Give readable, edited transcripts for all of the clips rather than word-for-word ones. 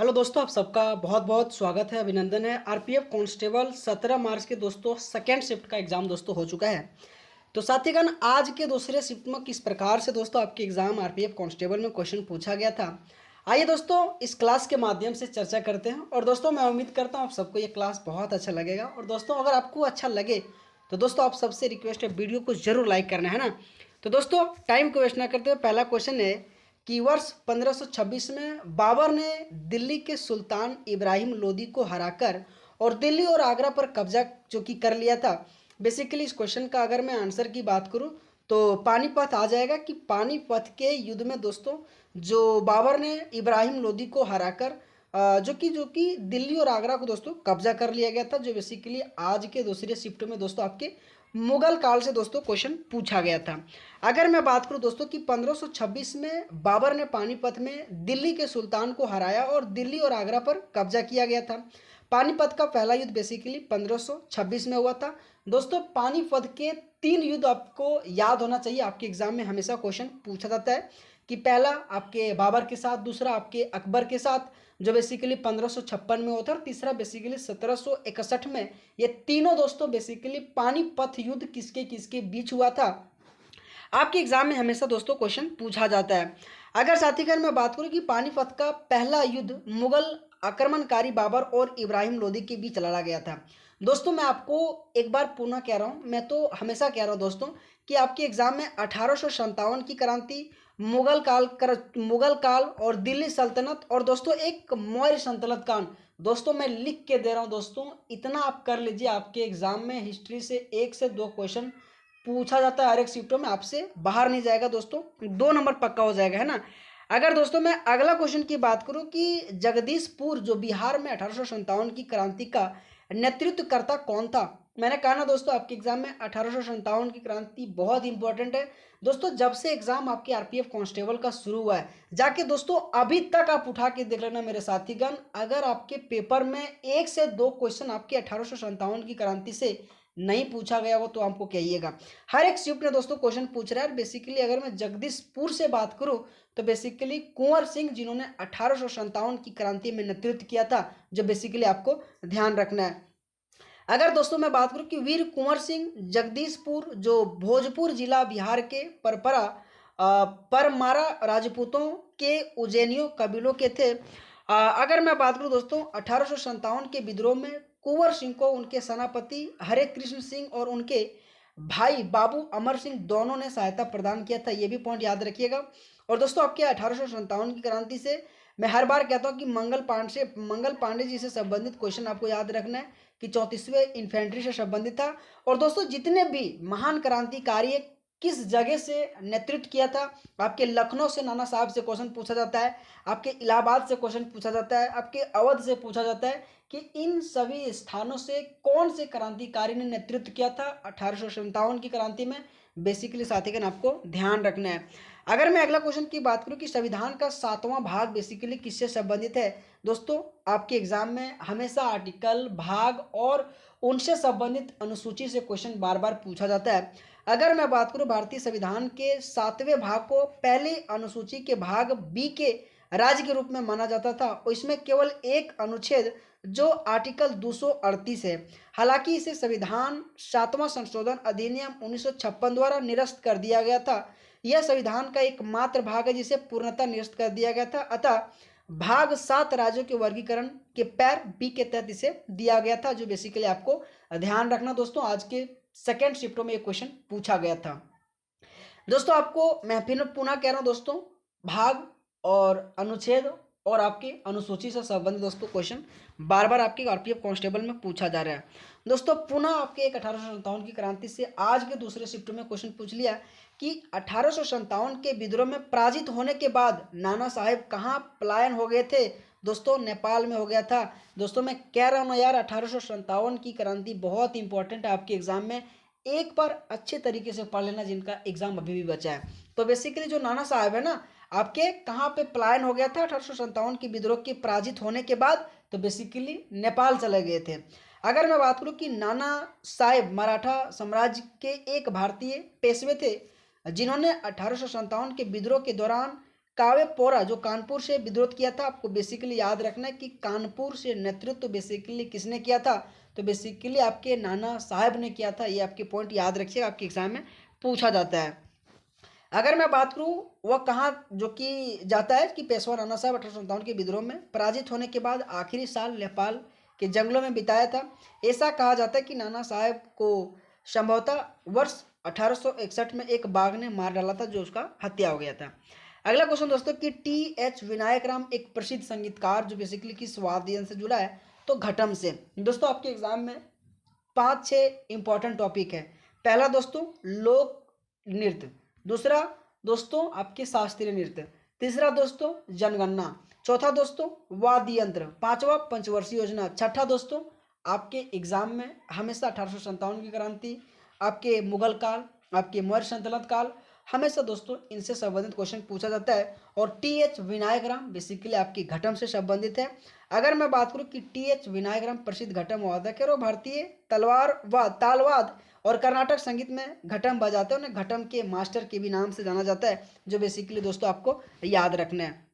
Hello दोस्तों, आप सबका बहुत बहुत स्वागत है, अभिनंदन है। आरपीएफ कांस्टेबल 17 मार्च के दोस्तों सेकेंड शिफ्ट का एग्ज़ाम दोस्तों हो चुका है। तो साथीगण, आज के दूसरे शिफ्ट में किस प्रकार से दोस्तों आपके एग्ज़ाम आरपीएफ कांस्टेबल में क्वेश्चन पूछा गया था, आइए दोस्तों इस क्लास के माध्यम से चर्चा करते हैं। और दोस्तों मैं उम्मीद करता हूँ आप सबको ये क्लास बहुत अच्छा लगेगा। और दोस्तों अगर आपको अच्छा लगे तो दोस्तों आप सबसे रिक्वेस्ट है, वीडियो को जरूर लाइक करना है ना। तो दोस्तों टाइम को वेस्ट ना करते हुए पहला क्वेश्चन है कि वर्ष 1526 में बाबर ने दिल्ली के सुल्तान इब्राहिम लोदी को हराकर और दिल्ली और आगरा पर कब्जा जो कि कर लिया था। बेसिकली इस क्वेश्चन का अगर मैं आंसर की बात करूं तो पानीपत आ जाएगा कि पानीपत के युद्ध में दोस्तों जो बाबर ने इब्राहिम लोदी को हराकर जो कि दिल्ली और आगरा को दोस्तों कब्जा कर लिया गया था, जो बेसिकली आज के दूसरे शिफ्ट में दोस्तों आपके मुगल काल से दोस्तों क्वेश्चन पूछा गया था। अगर मैं बात करूं दोस्तों कि 1526 में बाबर ने पानीपत में दिल्ली के सुल्तान को हराया और दिल्ली और आगरा पर कब्जा किया गया था। पानीपत का पहला युद्ध बेसिकली 1526 में हुआ था। दोस्तों पानीपत के 3 युद्ध आपको याद होना चाहिए, आपके एग्जाम में हमेशा क्वेश्चन पूछा जाता है कि पहला आपके बाबर के साथ, दूसरा आपके अकबर के साथ जो बेसिकली 1556 में होता है, और तीसरा बेसिकली 1761 में। ये तीनों दोस्तों बेसिकली पानीपत युद्ध किसके किसके बीच हुआ था, आपके एग्जाम में हमेशा दोस्तों क्वेश्चन पूछा जाता है। अगर साथीगण मैं बात करूं कि पानीपत का पहला युद्ध मुगल आक्रमणकारी बाबर और इब्राहिम लोदी के बीच लड़ा गया था। दोस्तों मैं आपको एक बार पुनः कह रहा हूं, मैं तो हमेशा कह रहा हूं दोस्तों कि आपके एग्जाम में 1857 की क्रांति, मुगल काल और दिल्ली सल्तनत और दोस्तों एक मौर्य सल्तनत काल, दोस्तों मैं लिख के दे रहा हूं दोस्तों, इतना आप कर लीजिए। आपके एग्जाम में हिस्ट्री से 1 से 2 क्वेश्चन पूछा जाता है हर एक शिफ्टों में, आपसे बाहर नहीं जाएगा दोस्तों, 2 नंबर पक्का हो जाएगा, है ना। अगर दोस्तों मैं अगला क्वेश्चन की बात करूं कि जगदीशपुर जो बिहार में 1857 की क्रांति का नेतृत्वकर्ता कौन था, मैंने कहा ना दोस्तों आपके एग्जाम में 1857 की क्रांति बहुत इंपॉर्टेंट है। दोस्तों जब से एग्जाम आपके आरपीएफ कांस्टेबल का शुरू हुआ है, जाके दोस्तों अभी तक आप उठा के देख लेना मेरे साथीगण, अगर आपके पेपर में 1 से 2 क्वेश्चन आपके 1857 की क्रांति से नहीं पूछा गया हो तो आपको कहिएगा। हर एक शिफ्ट में दोस्तों क्वेश्चन पूछ रहा है। बेसिकली अगर मैं जगदीशपुर से बात करूं तो बेसिकली कुंवर सिंह जिन्होंने 1857 की क्रांति में नेतृत्व किया था, जो बेसिकली आपको ध्यान रखना है। अगर दोस्तों मैं बात करूं कि वीर कुंवर सिंह जगदीशपुर जो भोजपुर जिला बिहार के परमारा राजपूतों के उज्जैनियों कबीलों के थे। अगर मैं बात करूं दोस्तों 1857 के विद्रोह में कुंवर सिंह को उनके सेनापति हरे कृष्ण सिंह और उनके भाई बाबू अमर सिंह दोनों ने सहायता प्रदान किया था, ये भी पॉइंट याद रखिएगा। और दोस्तों आपके 1857 की क्रांति से मैं हर बार कहता हूं कि मंगल पांडे जी से संबंधित क्वेश्चन आपको याद रखना है कि 34वें इन्फेंट्री से संबंधित था। और दोस्तों जितने भी महान क्रांतिकारी किस जगह से नेतृत्व किया था, आपके लखनऊ से नाना साहब से क्वेश्चन पूछा जाता है, आपके इलाहाबाद से क्वेश्चन पूछा जाता है, आपके अवध से पूछा जाता है कि इन सभी स्थानों से कौन से क्रांतिकारी ने नेतृत्व किया था 1857 की क्रांति में। बेसिकली साथीगण आपको ध्यान रखना है। अगर मैं अगला क्वेश्चन की बात करूं कि संविधान का 7वां भाग बेसिकली किससे संबंधित है, दोस्तों आपके एग्जाम में हमेशा आर्टिकल, भाग और उनसे संबंधित अनुसूची से क्वेश्चन बार बार पूछा जाता है। अगर मैं बात करूं भारतीय संविधान के 7वें भाग को पहले अनुसूची के भाग बी के राज्य के रूप में माना जाता था, और इसमें केवल एक अनुच्छेद जो आर्टिकल 238 है, हालांकि इसे संविधान 7वां संशोधन अधिनियम 1956 द्वारा निरस्त कर दिया गया था। यह संविधान का एकमात्र भाग है जिसे पूर्णतः निरस्त कर दिया गया था, अतः भाग 7 राज्यों के वर्गीकरण के पैर बी के तहत इसे दिया गया था, जो बेसिकली आपको ध्यान रखना दोस्तों, आज के सेकेंड शिफ्टों में एक क्वेश्चन पूछा गया था। दोस्तों आपको मैं फिर पुनः कह रहा हूं दोस्तों, भाग और अनुच्छेद और आपकी अनुसूची से संबंधित दोस्तों क्वेश्चन बार बार आपके आरपीएफ कांस्टेबल में पूछा जा रहा है। दोस्तों पुनः आपके एक 1857 की क्रांति से आज के दूसरे शिफ्ट में क्वेश्चन पूछ लिया कि 1857 के विद्रोह में पराजित होने के बाद नाना साहेब कहाँ पलायन हो गए थे, दोस्तों नेपाल में हो गया था। दोस्तों मैं कह रहा हूँ ना यार, 1857 की क्रांति बहुत इंपॉर्टेंट है आपके एग्जाम में, एक बार अच्छे तरीके से पढ़ लेना जिनका एग्जाम अभी भी बचा है। तो बेसिकली जो नाना साहब है ना, आपके कहाँ पे पलायन हो गया था 1857 की विद्रोह के पराजित होने के बाद, तो बेसिकली नेपाल चले गए थे। अगर मैं बात करूँ कि नाना साहेब मराठा साम्राज्य के एक भारतीय पेशवे थे जिन्होंने 1857 के विद्रोह के दौरान कावे पोरा जो कानपुर से विद्रोह किया था, आपको बेसिकली याद रखना है कि कानपुर से नेतृत्व बेसिकली किसने किया था, तो बेसिकली आपके नाना साहब ने किया था। ये आपके पॉइंट याद रखिएगा, आपके एग्जाम में पूछा जाता है। अगर मैं बात करूं वह कहाँ जो कि जाता है कि पेशवा नाना साहब 1857 के विद्रोह में पराजित होने के बाद आखिरी साल नेपाल के जंगलों में बिताया था। ऐसा कहा जाता है कि नाना साहब को संभवतः वर्ष 1861 में एक बाघ ने मार डाला था, जो उसका हत्या हो गया था। अगला क्वेश्चन दोस्तों कि T.H. विनायक राम एक प्रसिद्ध संगीतकार जो बेसिकली किस वाद्य यंत्र से जुड़ा है, तो घटम से। दोस्तों आपके एग्जाम में 5-6 इंपॉर्टेंट टॉपिक है। पहला दोस्तों लोक नृत्य, दूसरा दोस्तों आपके शास्त्रीय नृत्य, तीसरा दोस्तों जनगणना, चौथा दोस्तों वाद्य यंत्र, पांचवा पंचवर्षीय योजना, छठा दोस्तों आपके एग्जाम में हमेशा 1857 की क्रांति, आपके मुगल काल, आपके मौर्य सल्तनत काल, हमेशा दोस्तों इनसे संबंधित क्वेश्चन पूछा जाता है। और T.H. विनायक राम बेसिकली आपकी घटम से संबंधित है। अगर मैं बात करूं कि T.H. विनायक राम प्रसिद्ध घटम वादक है और भारतीय तलवारवाद तालवाद और कर्नाटक संगीत में घटम बजाते हैं, उन्हें घटम के मास्टर के भी नाम से जाना जाता है, जो बेसिकली दोस्तों आपको याद रखना है।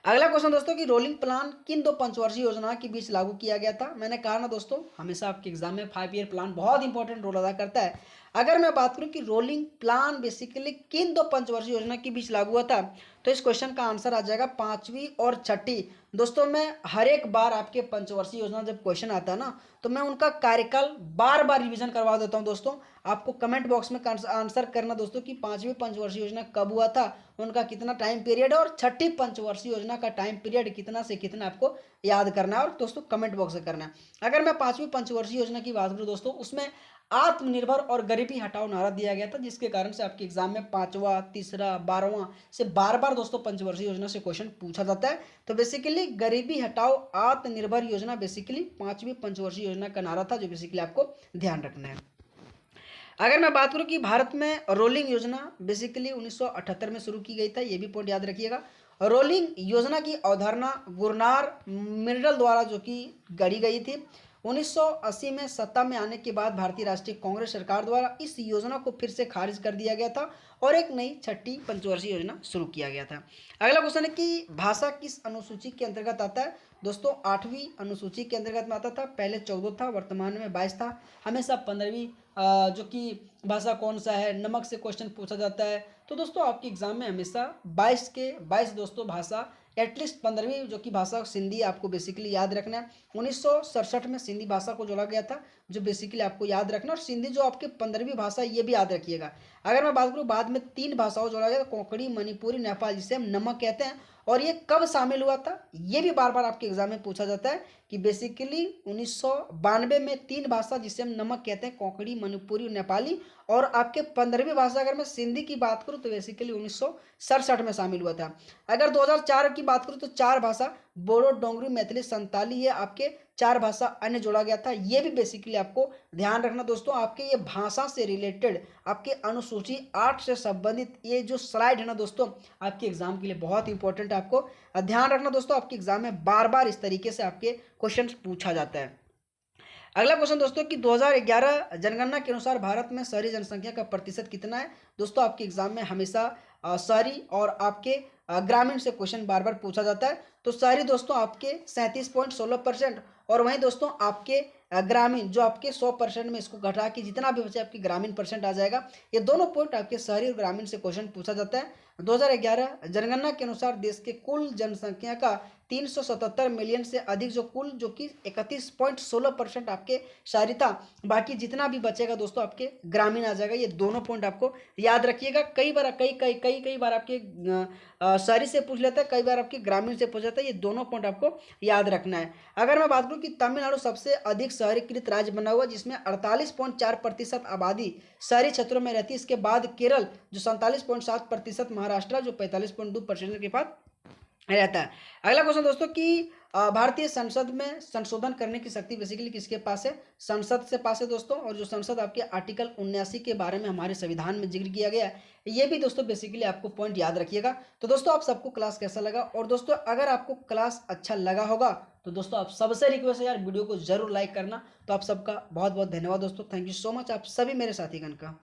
अगला क्वेश्चन दोस्तों कि रोलिंग प्लान किन 2 पंचवर्षीय योजना के बीच लागू किया गया था। मैंने कहा ना दोस्तों, हमेशा आपके एग्जाम में 5 ईयर प्लान बहुत इंपॉर्टेंट रोल अदा करता है। अगर मैं बात करूं कि रोलिंग प्लान बेसिकली किन 2 पंचवर्षीय योजना के बीच लागू हुआ था, तो इस क्वेश्चन का आंसर आ जाएगा 5वीं और 6ठी। दोस्तों मैं हर एक बार आपके पंचवर्षीय योजना जब क्वेश्चन आता है ना, तो मैं उनका कार्यकाल बार बार रिवीजन करवा देता हूं। दोस्तों आपको कमेंट बॉक्स में आंसर करना दोस्तों कि 5वीं पंचवर्षीय योजना कब हुआ था, उनका कितना टाइम पीरियड है, और 6ठी पंचवर्षीय योजना का टाइम पीरियड कितना से कितना आपको याद करना है, और दोस्तों कमेंट बॉक्स में करना है। अगर मैं 5वीं पंचवर्षीय योजना की बात करूं दोस्तों, उसमें आत्मनिर्भर और गरीबी हटाओ नारा दिया गया था, जिसके कारण से आपके एग्जाम में 5वां, तीसरा, 12वां से बार बार दोस्तों पंचवर्षीय योजना से क्वेश्चन पूछा जाता है। तो बेसिकली गरीबी हटाओ आत्मनिर्भर योजना बेसिकली 5वीं पंचवर्षीय योजना का नारा था, जो बेसिकली आपको ध्यान रखना है। अगर मैं बात करूं कि भारत में रोलिंग योजना बेसिकली 1978 में शुरू की गई था, ये भी पॉइंट याद रखिएगा। रोलिंग योजना की अवधारणा गुरनार मिर्डल द्वारा जो कि गढ़ी गई थी। 1980 में सत्ता में आने के बाद भारतीय राष्ट्रीय कांग्रेस सरकार द्वारा इस योजना को फिर से खारिज कर दिया गया था और एक नई 6ठी पंचवर्षीय योजना शुरू किया गया था। अगला क्वेश्चन है कि भाषा किस अनुसूची के अंतर्गत आता है। दोस्तों 8वीं अनुसूची के अंतर्गत में आता था। पहले 14 था, वर्तमान में 22 था। हमेशा 15वीं जो कि भाषा कौन सा है, नमक से क्वेश्चन पूछा जाता है। तो दोस्तों आपके एग्जाम में हमेशा 22 के 22 दोस्तों भाषा, एटलीस्ट 15वीं जो कि भाषा सिंधी आपको बेसिकली याद रखना है। 1967 में सिंधी भाषा को जोड़ा गया था, जो बेसिकली आपको याद रखना। और सिंधी जो आपके 15वीं भाषा, ये भी याद रखिएगा। अगर मैं बात करूँ बाद में 3 भाषाओं जोड़ा गया, कोंकणी, मणिपुरी, नेपाल, जिसे हम नमक कहते हैं। और ये कब शामिल हुआ था, ये भी बार बार आपके एग्जाम में पूछा जाता है कि बेसिकली 1992 में 3 भाषा जिसे हम नमक कहते हैं, कोंकणी, मणिपुरी, नेपाली। और आपके 15वीं भाषा अगर मैं सिंधी की बात करूं तो बेसिकली 1967 में शामिल हुआ था। अगर 2004 की बात करूं तो 4 भाषा बोडो, डोंगरी, मैथिली, संताली, ये आपके 4 भाषा अन्य जोड़ा गया था। ये भी बेसिकली आपको ध्यान रखना दोस्तों। आपके ये भाषा से रिलेटेड आपके अनुसूची 8 से संबंधित ये जो स्लाइड है ना दोस्तों, आपके एग्जाम के लिए बहुत इंपॉर्टेंट है। आपको ध्यान रखना दोस्तों, आपके एग्जाम में बार बार इस तरीके से आपके क्वेश्चन पूछा जाता है। अगला क्वेश्चन दोस्तों कि 2011 जनगणना के अनुसार भारत में शहरी जनसंख्या का प्रतिशत कितना है। दोस्तों आपके एग्जाम में हमेशा शहरी और आपके ग्रामीण से क्वेश्चन बार बार पूछा जाता है। तो शहरी दोस्तों आपके 37.16%, और वहीं दोस्तों आपके ग्रामीण जो आपके 100% में इसको घटा के जितना भी बचे आपके ग्रामीण परसेंट आ जाएगा। ये दोनों पॉइंट आपके शहरी और ग्रामीण से क्वेश्चन पूछा जाता है। 2011 जनगणना के अनुसार देश के कुल जनसंख्या का 377 मिलियन से अधिक जो कुल जो कि 31.16% आपके शहरी था। बाकी जितना भी बचेगा दोस्तों आपके ग्रामीण आ जाएगा। ये दोनों पॉइंट आपको याद रखिएगा। कई बार कई बार आपके शहरी से पूछ लेता है, कई बार आपके ग्रामीण से पूछ लेता है। ये दोनों पॉइंट आपको याद रखना है। अगर मैं बात करूँ कि तमिलनाडु सबसे अधिक शहरीकृत राज्य बना हुआ, जिसमें 48.4% आबादी शहरी क्षेत्रों में रहती है। इसके बाद केरल जो 47.7%, महाराष्ट्र जो 45.2% के बाद रहता है। अगला क्वेश्चन दोस्तों कि भारतीय संसद में संशोधन करने की शक्ति बेसिकली किसके पास है। संसद से पास है दोस्तों। और जो संसद आपके आर्टिकल 79 के बारे में हमारे संविधान में जिक्र किया गया है, ये भी दोस्तों बेसिकली आपको पॉइंट याद रखिएगा। तो दोस्तों आप सबको क्लास कैसा लगा, और दोस्तों अगर आपको क्लास अच्छा लगा होगा तो दोस्तों आप सबसे रिक्वेस्ट है यार, वीडियो को जरूर लाइक करना। तो आप सबका बहुत बहुत धन्यवाद दोस्तों। थैंक यू सो मच आप सभी मेरे साथीगण का।